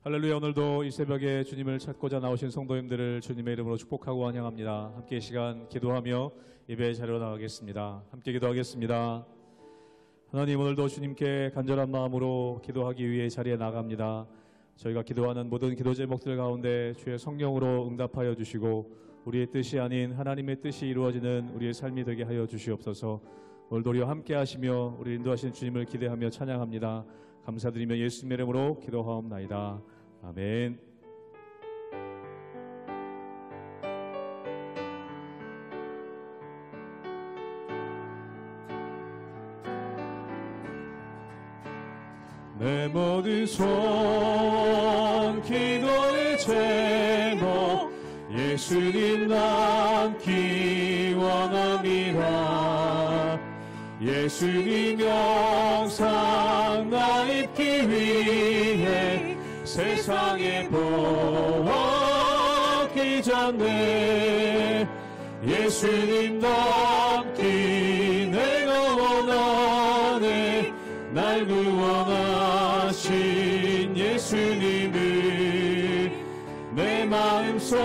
할렐루야. 오늘도 이 새벽에 주님을 찾고자 나오신 성도님들을 주님의 이름으로 축복하고 환영합니다. 함께 이 시간 기도하며 예배의 자리로 나가겠습니다. 함께 기도하겠습니다. 하나님, 오늘도 주님께 간절한 마음으로 기도하기 위해 자리에 나갑니다. 저희가 기도하는 모든 기도 제목들 가운데 주의 성령으로 응답하여 주시고 우리의 뜻이 아닌 하나님의 뜻이 이루어지는 우리의 삶이 되게 하여 주시옵소서. 오늘도 우리와 함께 하시며 우리 인도하시는 주님을 기대하며 찬양합니다. 감사드리며 예수님의 이름으로 기도하옵나이다. 아멘. 내 모든 소원 기도의 제목 예수님 남기 원합니다. 예수님 영상 나 입기 위해 세상에 보기 전에 예수님 닮기 내가 원하네. 날 구원하신 예수님을 내 마음속에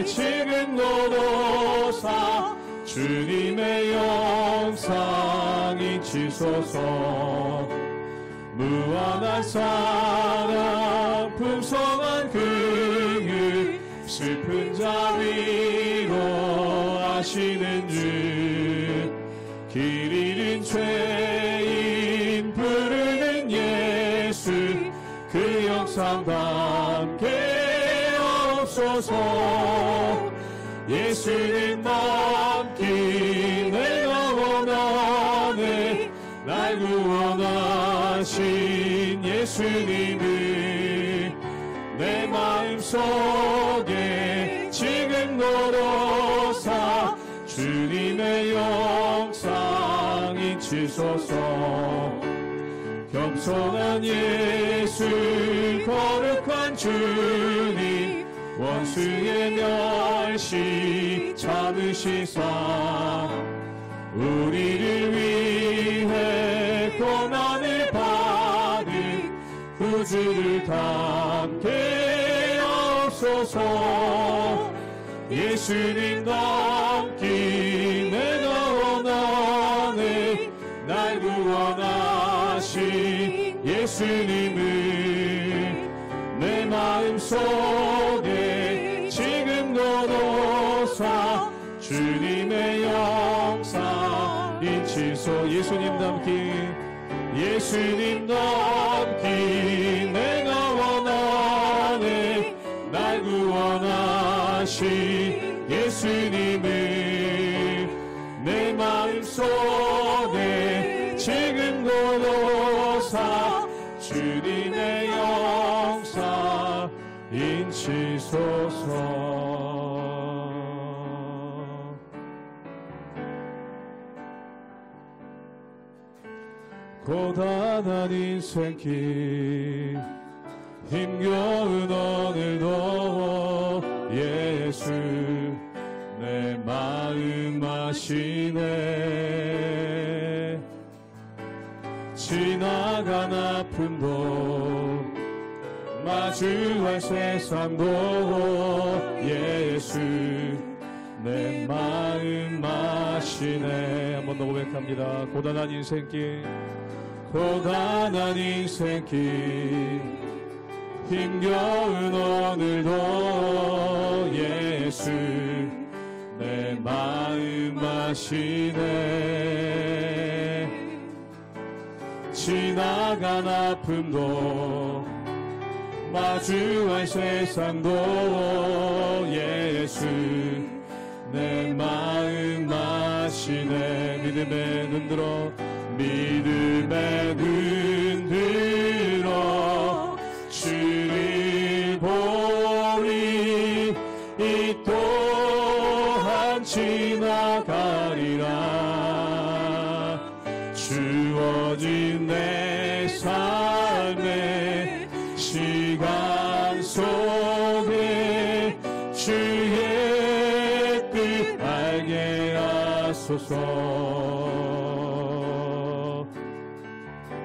지금 너도사 주님의 영상 잊히소서. 무한한 사랑 풍성한 긍휼 슬픈 자 위로하시는 주 길 잃은 죄인 부르는 예수 그 영상 담게 없소서. 예수님 남기 내가 원하네. 날 구원하신 예수님을 내 마음속에 지금 너로사 주님의 영상 잊히소서. 겸손한 예수 거룩한 주님 원수의 멸시 참으시사 우리를 위해 고난을 받은 구주를 담게 없소서. 예수님 닮기 내가 원하네. 날 구원하신 예수님을 내 마음속에 지금 너로사 주님의 영상 잊히소. 예수님 닮기 예수님 닮기 내가 원하네. 날 구원하신 예수님을 내 마음속에 지금 너로사 주님의 영상 잊히소서. 고단한 인생길 힘겨운 오늘도 예수 내 마음 아시네. 지나간 아픔도 마주할 세상도 예수 내 마음 아시네. 한 번 더 고백합니다. 고단한 인생길 고단한 인생길 힘겨운 오늘도 예수 내 마음 아시네. 지나간 아픔도 마주할 세상도 예수 내 마음 아시네. 믿음에 눈들어 믿음에 눈들어 주를 보리. 이 또한 지나가리라. 주어진 내 삶의 시간 속에 주의 뜻 알게 하소서.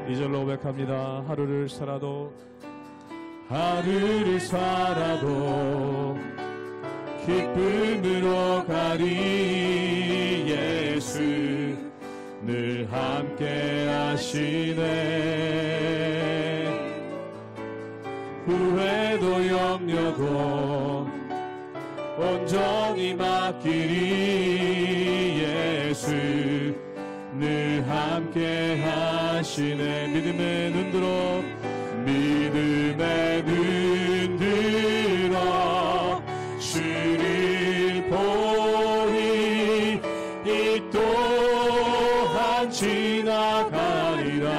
2절로 고백합니다. 하루를 살아도 하루를 살아도 기쁨으로 가리. 예수 늘 함께 하시네. 후회도 염려도 온전히 맡기리. 예수 늘 함께 하시네. 믿음의 눈 들어, 믿음의 눈 들어 주를 보리. 이 또한 지나가리라.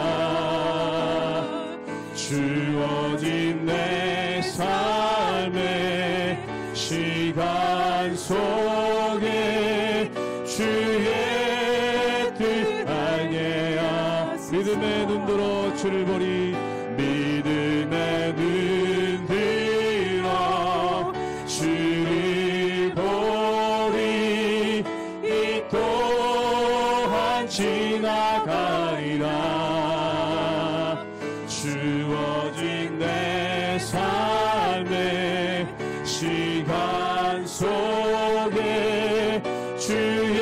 주어진 내 삶의 시간 속에 주의 뜻 알게 하. 믿음의 눈 들어 주를 보리. 믿음의 눈 들어 주를 보리. 이 또한 지나가리라. 주어진 내 삶의 시간 속에 주의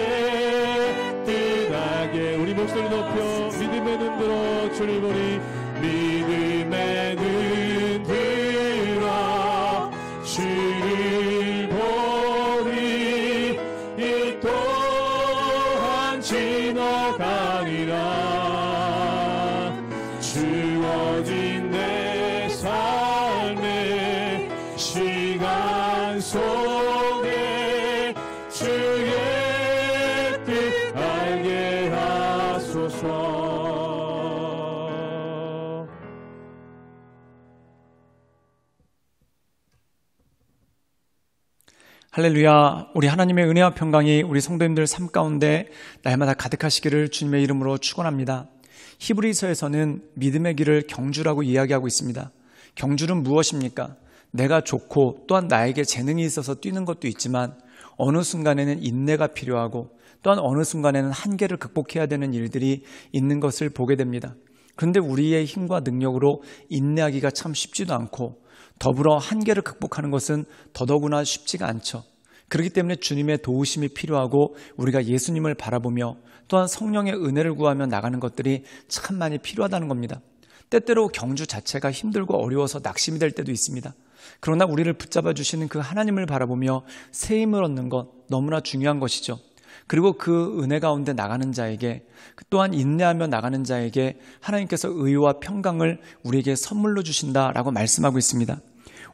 뜻 알게. 우리 목소리 높여 믿음의 눈 들어 주를 보리. 믿음의 눈 들어 주를 보리. 이 또한 지나가리라. 주어진 내 삶의 시간 속에 주의 뜻 알게 하소서. 할렐루야. 우리 하나님의 은혜와 평강이 우리 성도님들 삶 가운데 날마다 가득하시기를 주님의 이름으로 축원합니다. 히브리서에서는 믿음의 길을 경주라고 이야기하고 있습니다. 경주는 무엇입니까? 내가 좋고 또한 나에게 재능이 있어서 뛰는 것도 있지만 어느 순간에는 인내가 필요하고 또한 어느 순간에는 한계를 극복해야 되는 일들이 있는 것을 보게 됩니다. 그런데 우리의 힘과 능력으로 인내하기가 참 쉽지도 않고 더불어 한계를 극복하는 것은 더더구나 쉽지가 않죠. 그렇기 때문에 주님의 도우심이 필요하고 우리가 예수님을 바라보며 또한 성령의 은혜를 구하며 나가는 것들이 참 많이 필요하다는 겁니다. 때때로 경주 자체가 힘들고 어려워서 낙심이 될 때도 있습니다. 그러나 우리를 붙잡아 주시는 그 하나님을 바라보며 새 힘을 얻는 것 너무나 중요한 것이죠. 그리고 그 은혜 가운데 나가는 자에게, 또한 인내하며 나가는 자에게 하나님께서 의와 평강을 우리에게 선물로 주신다라고 말씀하고 있습니다.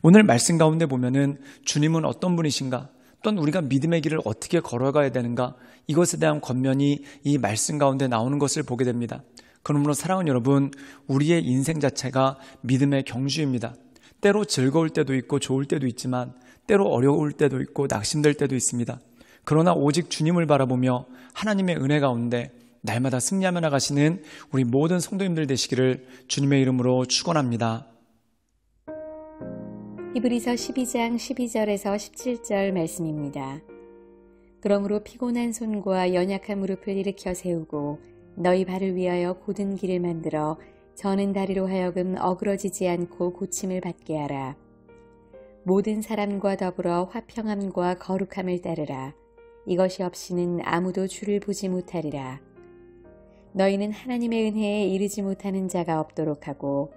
오늘 말씀 가운데 보면은 주님은 어떤 분이신가, 또한 우리가 믿음의 길을 어떻게 걸어가야 되는가, 이것에 대한 권면이 이 말씀 가운데 나오는 것을 보게 됩니다. 그러므로 사랑하는 여러분, 우리의 인생 자체가 믿음의 경주입니다. 때로 즐거울 때도 있고 좋을 때도 있지만 때로 어려울 때도 있고 낙심될 때도 있습니다. 그러나 오직 주님을 바라보며 하나님의 은혜 가운데 날마다 승리하며 나가시는 우리 모든 성도님들 되시기를 주님의 이름으로 축원합니다. 히브리서 12장 12절에서 17절 말씀입니다. 그러므로 피곤한 손과 연약한 무릎을 일으켜 세우고 너희 발을 위하여 곧은 길을 만들어 저는 다리로 하여금 어그러지지 않고 고침을 받게 하라. 모든 사람과 더불어 화평함과 거룩함을 따르라. 이것이 없이는 아무도 주를 보지 못하리라. 너희는 하나님의 은혜에 이르지 못하는 자가 없도록 하고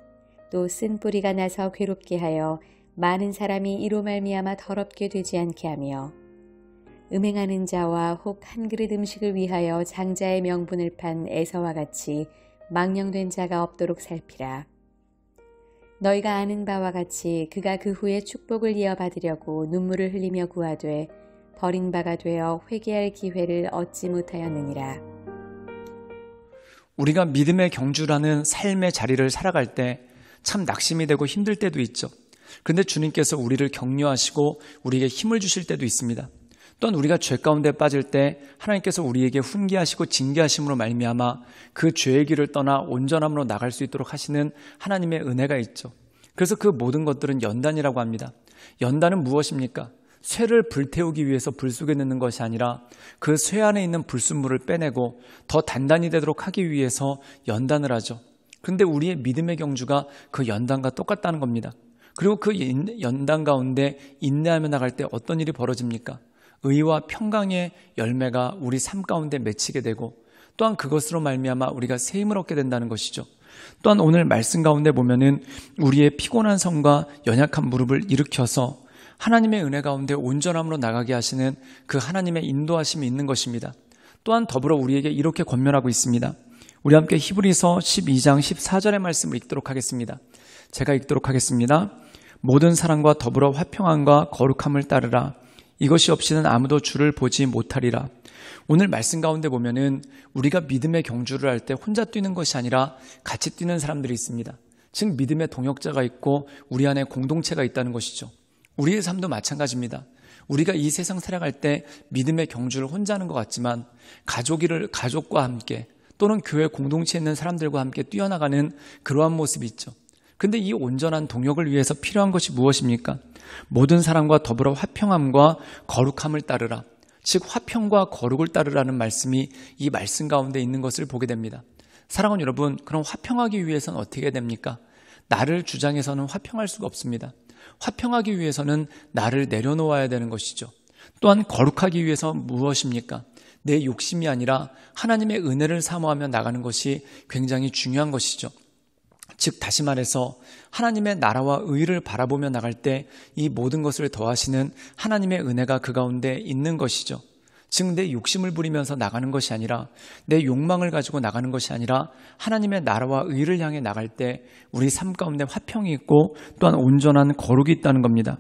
또 쓴 뿌리가 나서 괴롭게 하여 많은 사람이 이로 말미암아 더럽게 되지 않게 하며 음행하는 자와 혹 한 그릇 음식을 위하여 장자의 명분을 판 에서와 같이 망령된 자가 없도록 살피라. 너희가 아는 바와 같이 그가 그 후에 축복을 이어받으려고 눈물을 흘리며 구하되 버린 바가 되어 회개할 기회를 얻지 못하였느니라. 우리가 믿음의 경주라는 삶의 자리를 살아갈 때 참 낙심이 되고 힘들 때도 있죠. 그런데 주님께서 우리를 격려하시고 우리에게 힘을 주실 때도 있습니다. 또한 우리가 죄 가운데 빠질 때 하나님께서 우리에게 훈계하시고 징계하심으로 말미암아 그 죄의 길을 떠나 온전함으로 나갈 수 있도록 하시는 하나님의 은혜가 있죠. 그래서 그 모든 것들은 연단이라고 합니다. 연단은 무엇입니까? 쇠를 불태우기 위해서 불 속에 넣는 것이 아니라 그 쇠 안에 있는 불순물을 빼내고 더 단단히 되도록 하기 위해서 연단을 하죠. 그런데 우리의 믿음의 경주가 그 연단과 똑같다는 겁니다. 그리고 그 연단 가운데 인내하며 나갈 때 어떤 일이 벌어집니까? 의와 평강의 열매가 우리 삶 가운데 맺히게 되고 또한 그것으로 말미암아 우리가 새 힘을 얻게 된다는 것이죠. 또한 오늘 말씀 가운데 보면은 우리의 피곤한 손과 연약한 무릎을 일으켜서 하나님의 은혜 가운데 온전함으로 나가게 하시는 그 하나님의 인도하심이 있는 것입니다. 또한 더불어 우리에게 이렇게 권면하고 있습니다. 우리 함께 히브리서 12장 14절의 말씀을 읽도록 하겠습니다. 제가 읽도록 하겠습니다. 모든 사랑과 더불어 화평함과 거룩함을 따르라. 이것이 없이는 아무도 주를 보지 못하리라. 오늘 말씀 가운데 보면은 우리가 믿음의 경주를 할 때 혼자 뛰는 것이 아니라 같이 뛰는 사람들이 있습니다. 즉 믿음의 동역자가 있고 우리 안에 공동체가 있다는 것이죠. 우리의 삶도 마찬가지입니다. 우리가 이 세상 살아갈 때 믿음의 경주를 혼자 하는 것 같지만 가족과 함께 또는 교회 공동체에 있는 사람들과 함께 뛰어나가는 그러한 모습이 있죠. 그런데 이 온전한 동역을 위해서 필요한 것이 무엇입니까? 모든 사람과 더불어 화평함과 거룩함을 따르라. 즉 화평과 거룩을 따르라는 말씀이 이 말씀 가운데 있는 것을 보게 됩니다. 사랑하는 여러분, 그럼 화평하기 위해서는 어떻게 됩니까? 나를 주장해서는 화평할 수가 없습니다. 화평하기 위해서는 나를 내려놓아야 되는 것이죠. 또한 거룩하기 위해서 무엇입니까? 내 욕심이 아니라 하나님의 은혜를 사모하며 나가는 것이 굉장히 중요한 것이죠. 즉 다시 말해서 하나님의 나라와 의를 바라보며 나갈 때 이 모든 것을 더하시는 하나님의 은혜가 그 가운데 있는 것이죠. 즉 내 욕심을 부리면서 나가는 것이 아니라 내 욕망을 가지고 나가는 것이 아니라 하나님의 나라와 의를 향해 나갈 때 우리 삶 가운데 화평이 있고 또한 온전한 거룩이 있다는 겁니다.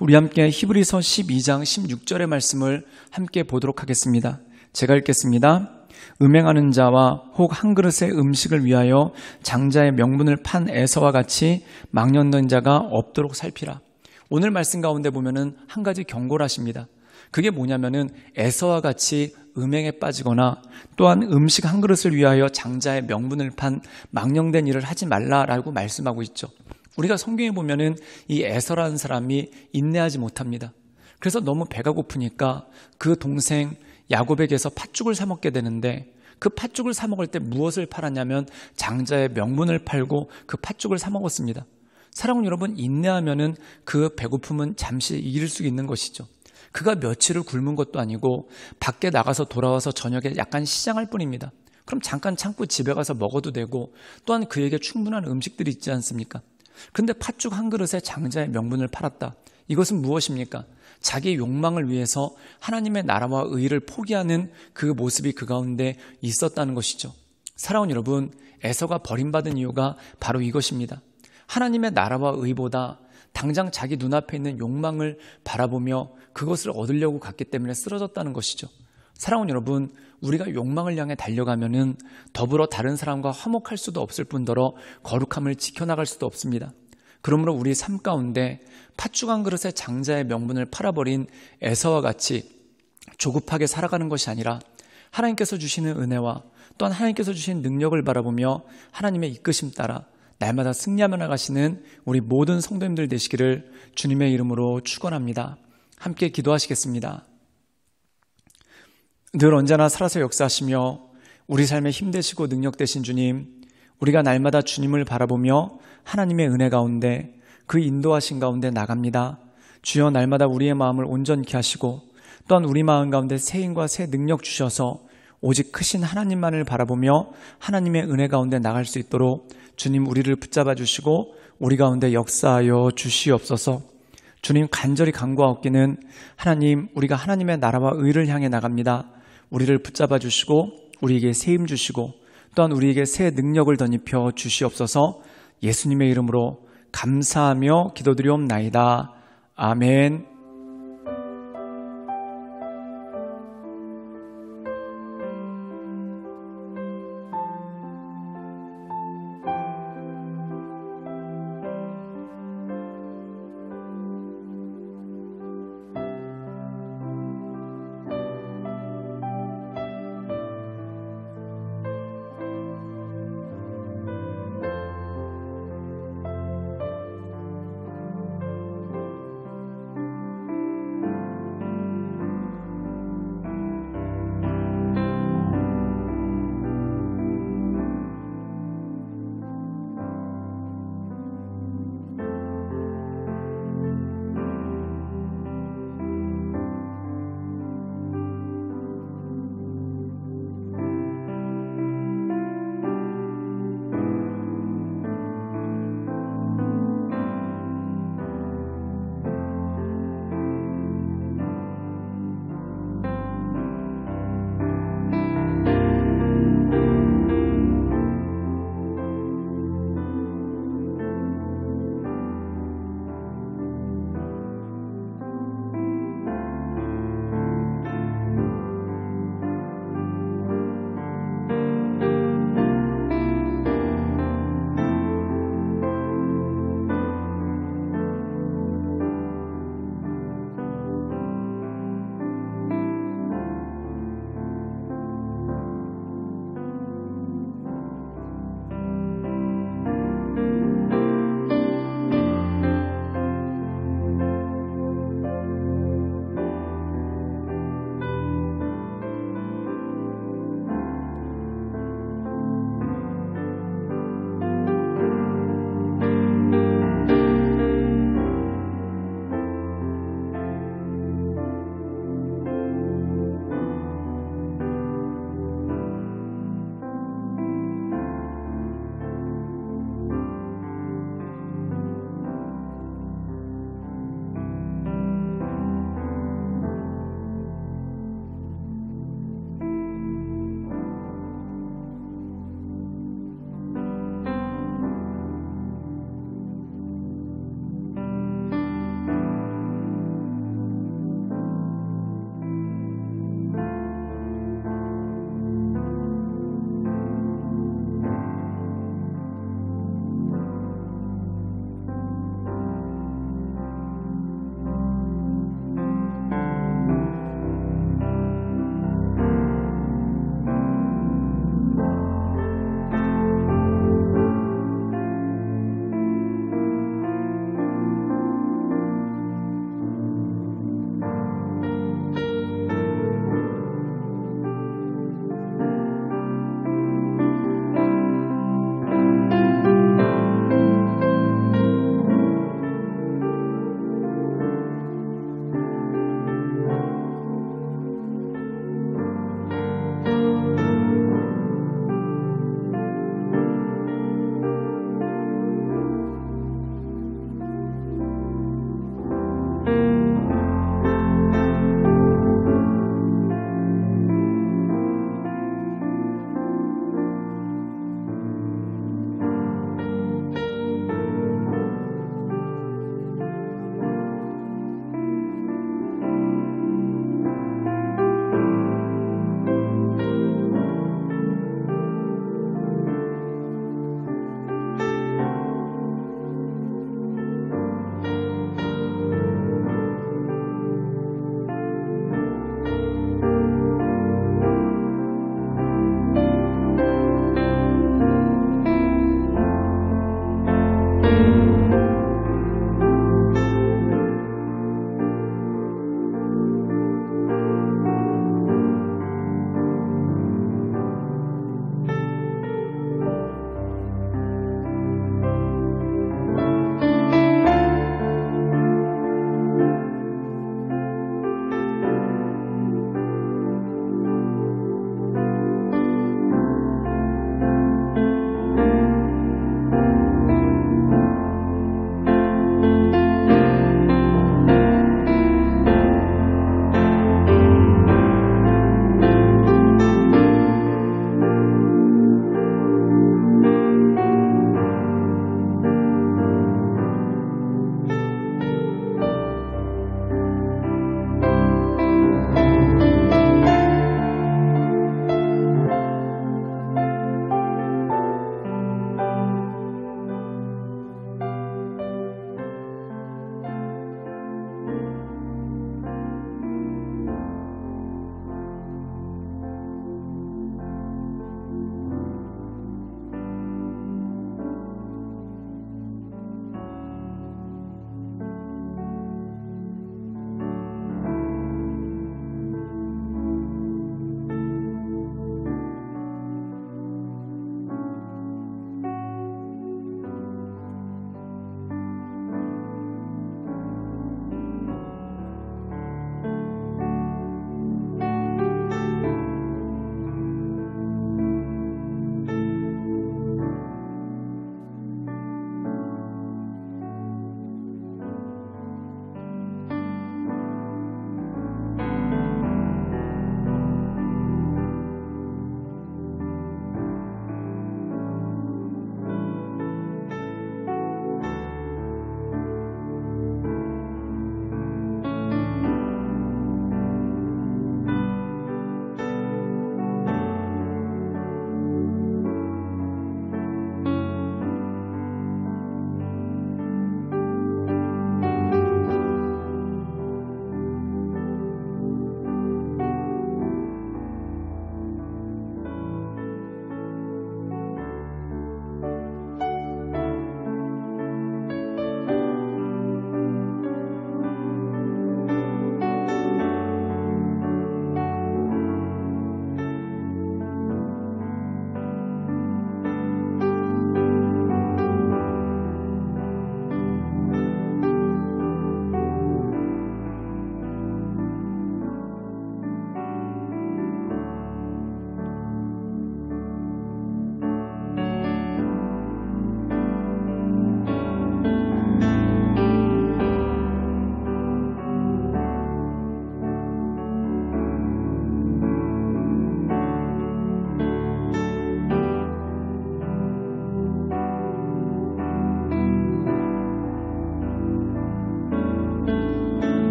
우리 함께 히브리서 12장 16절의 말씀을 함께 보도록 하겠습니다. 제가 읽겠습니다. 음행하는 자와 혹 한 그릇의 음식을 위하여 장자의 명분을 판 에서와 같이 망령된 자가 없도록 살피라. 오늘 말씀 가운데 보면은 한 가지 경고를 하십니다. 그게 뭐냐면은 에서와 같이 음행에 빠지거나 또한 음식 한 그릇을 위하여 장자의 명분을 판 망령된 일을 하지 말라라고 말씀하고 있죠. 우리가 성경에 보면은 이 에서라는 사람이 인내하지 못합니다. 그래서 너무 배가 고프니까 그 동생 야곱에게서 팥죽을 사 먹게 되는데 그 팥죽을 사 먹을 때 무엇을 팔았냐면 장자의 명분을 팔고 그 팥죽을 사 먹었습니다. 사랑하는 여러분, 인내하면은 그 배고픔은 잠시 이길 수 있는 것이죠. 그가 며칠을 굶은 것도 아니고 밖에 나가서 돌아와서 저녁에 약간 시장할 뿐입니다. 그럼 잠깐 참고 집에 가서 먹어도 되고 또한 그에게 충분한 음식들이 있지 않습니까? 그런데 팥죽 한 그릇에 장자의 명분을 팔았다. 이것은 무엇입니까? 자기 욕망을 위해서 하나님의 나라와 의를 포기하는 그 모습이 그 가운데 있었다는 것이죠. 사랑하는 여러분, 에서가 버림받은 이유가 바로 이것입니다. 하나님의 나라와 의보다 당장 자기 눈앞에 있는 욕망을 바라보며 그것을 얻으려고 갔기 때문에 쓰러졌다는 것이죠. 사랑하는 여러분, 우리가 욕망을 향해 달려가면은 더불어 다른 사람과 화목할 수도 없을 뿐더러 거룩함을 지켜나갈 수도 없습니다. 그러므로 우리 삶 가운데 팥죽 한 그릇에 장자의 명분을 팔아버린 에서와 같이 조급하게 살아가는 것이 아니라 하나님께서 주시는 은혜와 또한 하나님께서 주신 능력을 바라보며 하나님의 이끄심 따라 날마다 승리하며 나가시는 우리 모든 성도님들 되시기를 주님의 이름으로 축원합니다. 함께 기도하시겠습니다. 늘 언제나 살아서 역사하시며 우리 삶에 힘되시고 능력되신 주님, 우리가 날마다 주님을 바라보며 하나님의 은혜 가운데 그 인도하신 가운데 나갑니다. 주여, 날마다 우리의 마음을 온전케 하시고 또한 우리 마음 가운데 새 힘과 새 능력 주셔서 오직 크신 하나님만을 바라보며 하나님의 은혜 가운데 나갈 수 있도록 주님 우리를 붙잡아 주시고 우리 가운데 역사하여 주시옵소서. 주님, 간절히 간구하옵기는 하나님, 우리가 하나님의 나라와 의를 향해 나갑니다. 우리를 붙잡아 주시고 우리에게 새 힘 주시고 또한 우리에게 새 능력을 덧입혀 주시옵소서. 예수님의 이름으로 감사하며 기도드리옵나이다. 아멘.